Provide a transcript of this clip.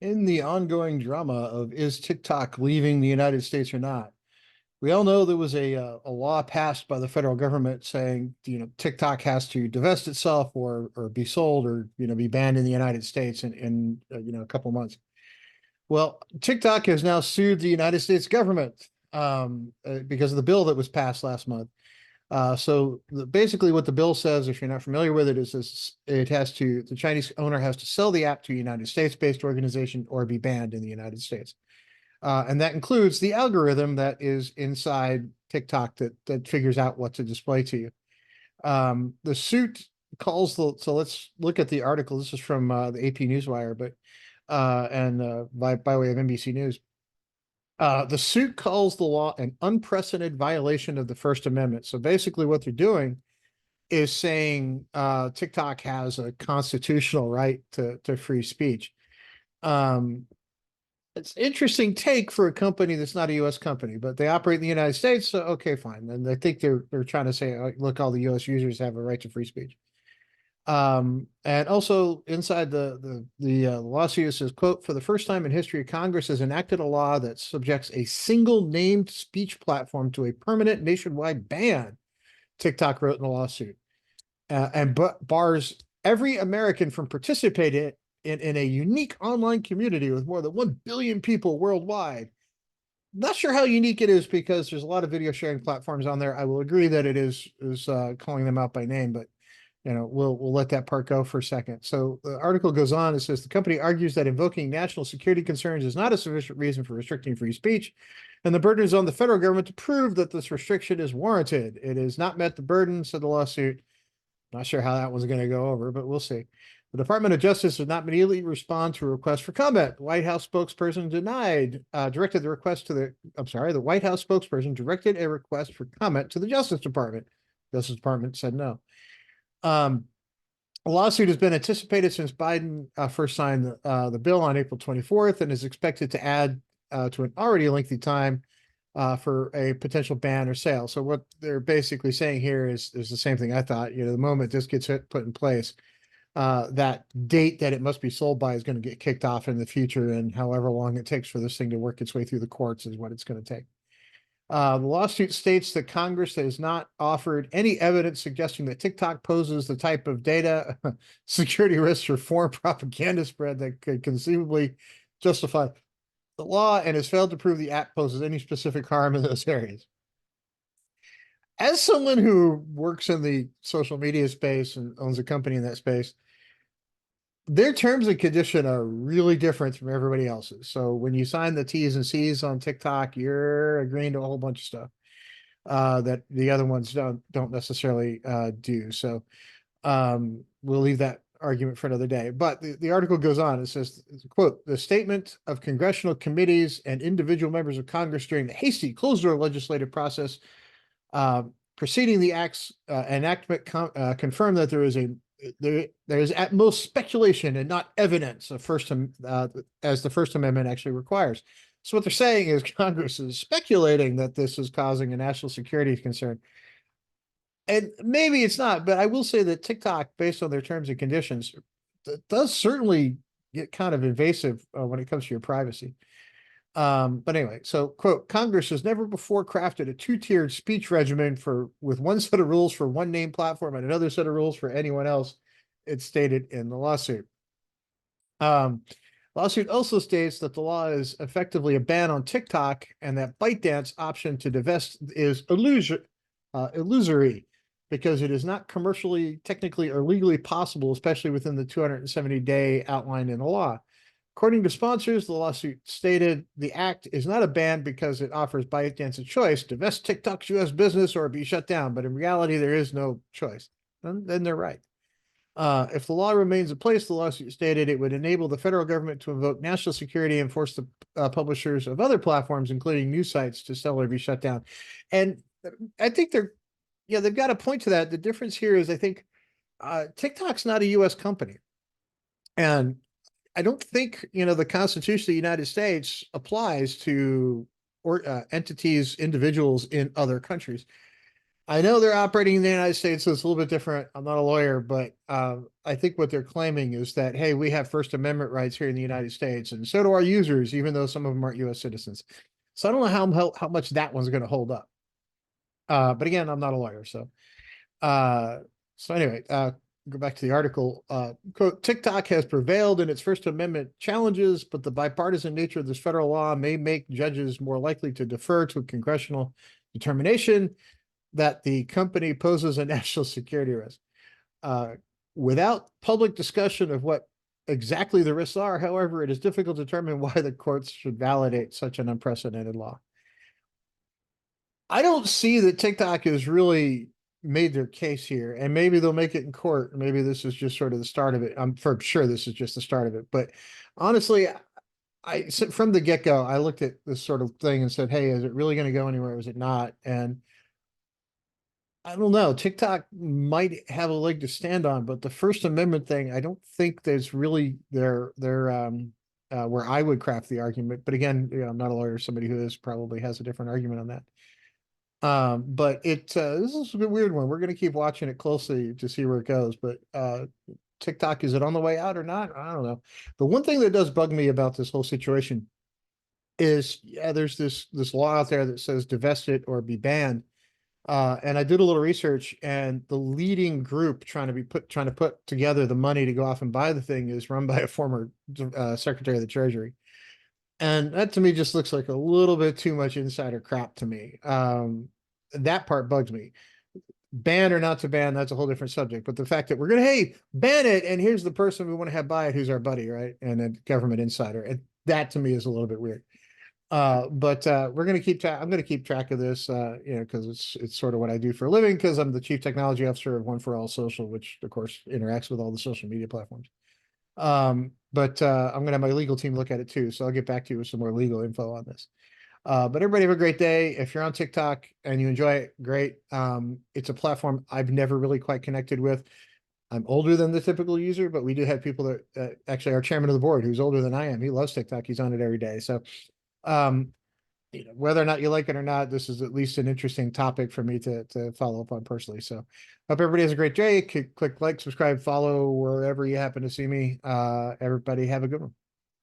In the ongoing drama of is TikTok leaving the United States or not, we all know there was a law passed by the federal government saying TikTok has to divest itself or be sold or be banned in the United States in a couple months. Well, TikTok has now sued the United States government because of the bill that was passed last month. Basically, what the bill says, if you're not familiar with it, is this, the Chinese owner has to sell the app to a United States-based organization or be banned in the United States. And that includes the algorithm that is inside TikTok that figures out what to display to you. The suit so let's look at the article. This is from the AP Newswire, but by way of NBC News. The suit calls the law an unprecedented violation of the First Amendment. So basically, what they're doing is saying TikTok has a constitutional right to free speech. Um, it's an interesting take for a company that's not a U.S. company, but they operate in the United States. So okay, fine. And I think they're trying to say, look, all the U.S. users have a right to free speech. And also inside the lawsuit, it says, quote, for the first time in history, Congress has enacted a law that subjects a single named speech platform to a permanent nationwide ban, TikTok wrote in the lawsuit, and bars every American from participating in a unique online community with more than 1 billion people worldwide. Not sure how unique it is because there's a lot of video sharing platforms on there. I will agree that it is calling them out by name, but we'll let that part go for a second. So the article goes on. It says the company argues that invoking national security concerns is not a sufficient reason for restricting free speech, and the burden is on the federal government to prove that this restriction is warranted. It has not met the burden, said the lawsuit. Not sure how that was going to go over, but we'll see. The Department of Justice did not immediately respond to a request for comment. The White House spokesperson directed the White House spokesperson directed a request for comment to the Justice Department. Justice Department said no. A lawsuit has been anticipated since Biden first signed the bill on April 24th and is expected to add to an already lengthy time for a potential ban or sale. So what they're basically saying here is the same thing I thought. The moment this gets put in place, that date that it must be sold by is going to get kicked off in the future, and however long it takes for this thing to work its way through the courts is what it's going to take. The lawsuit states that Congress has not offered any evidence suggesting that TikTok poses the type of data security risks or foreign propaganda spread that could conceivably justify the law, and has failed to prove the app poses any specific harm in those areas. As someone who works in the social media space and owns a company in that space, their terms and condition are really different from everybody else's. So when you sign the T's and C's on TikTok, you're agreeing to a whole bunch of stuff that the other ones don't necessarily do. So we'll leave that argument for another day. But the article goes on. It says, quote, the statement of congressional committees and individual members of Congress during the hasty closed-door legislative process preceding the act's enactment confirmed that there is at most speculation and not evidence of as the First Amendment actually requires. So what they're saying is Congress is speculating that this is causing a national security concern. And maybe it's not, but I will say that TikTok, based on their terms and conditions, does certainly get kind of invasive when it comes to your privacy. But anyway, so quote, Congress has never before crafted a two-tiered speech regimen with one set of rules for one name platform and another set of rules for anyone else, it's stated in the lawsuit. Lawsuit also states that the law is effectively a ban on TikTok and that ByteDance option to divest is illusory because it is not commercially, technically, or legally possible, especially within the 270-day outlined in the law. According to sponsors, the lawsuit stated the act is not a ban because it offers ByteDance a choice, divest TikTok's U.S. business or be shut down. But in reality, there is no choice. Then they're right. If the law remains in place, the lawsuit stated it would enable the federal government to invoke national security and force the publishers of other platforms, including news sites, to sell or be shut down. And I think they've got a point to that. The difference here is I think TikTok's not a U.S. company. And I don't think, the Constitution of the United States applies to entities, individuals in other countries. I know they're operating in the United States, so it's a little bit different. I'm not a lawyer, but I think what they're claiming is that, hey, we have First Amendment rights here in the United States, and so do our users, even though some of them aren't U.S. citizens. So I don't know how much that one's going to hold up. But again, I'm not a lawyer, so uh, anyway, go back to the article. Quote, TikTok has prevailed in its First Amendment challenges, but the bipartisan nature of this federal law may make judges more likely to defer to a congressional determination that the company poses a national security risk. Uh, Without public discussion of what exactly the risks are, however, it is difficult to determine why the courts should validate such an unprecedented law. I don't see that TikTok has really made their case here, and maybe they'll make it in court. Maybe this is just sort of the start of it. I'm for sure this is just the start of it. But honestly, from the get go, I looked at this sort of thing and said, "Hey, is it really going to go anywhere? Or is it not?" And I don't know. TikTok might have a leg to stand on, but the First Amendment thing, I don't think there's really where I would craft the argument. But again, I'm not a lawyer. Somebody who is probably has a different argument on that. But this is a weird one. We're going to keep watching it closely to see where it goes. But TikTok, is it on the way out or not? I don't know. The one thing that does bug me about this whole situation is, yeah, there's this law out there that says divest it or be banned. And I did a little research, and the leading group trying to put together the money to go off and buy the thing is run by a former Secretary of the Treasury. And that to me just looks like a little bit too much insider crap to me. That part bugs me. Ban or not to ban, that's a whole different subject. But the fact that we're gonna, hey, ban it, and here's the person we want to have buy it, who's our buddy, right? And a government insider. And that to me is a little bit weird. But we're gonna I'm gonna keep track of this, because it's sort of what I do for a living, because I'm the chief technology officer of One for All Social, which of course interacts with all the social media platforms. But I'm gonna have my legal team look at it too, so I'll get back to you with some more legal info on this. But everybody have a great day. If you're on TikTok and you enjoy it, great. It's a platform I've never really quite connected with. I'm older than the typical user, but we do have people that actually our chairman of the board, who's older than I am. He loves TikTok. He's on it every day. So, um, whether or not you like it or not, this is at least an interesting topic for me to follow up on personally. So, hope everybody has a great day. Click like, subscribe, follow wherever you happen to see me. Everybody have a good one.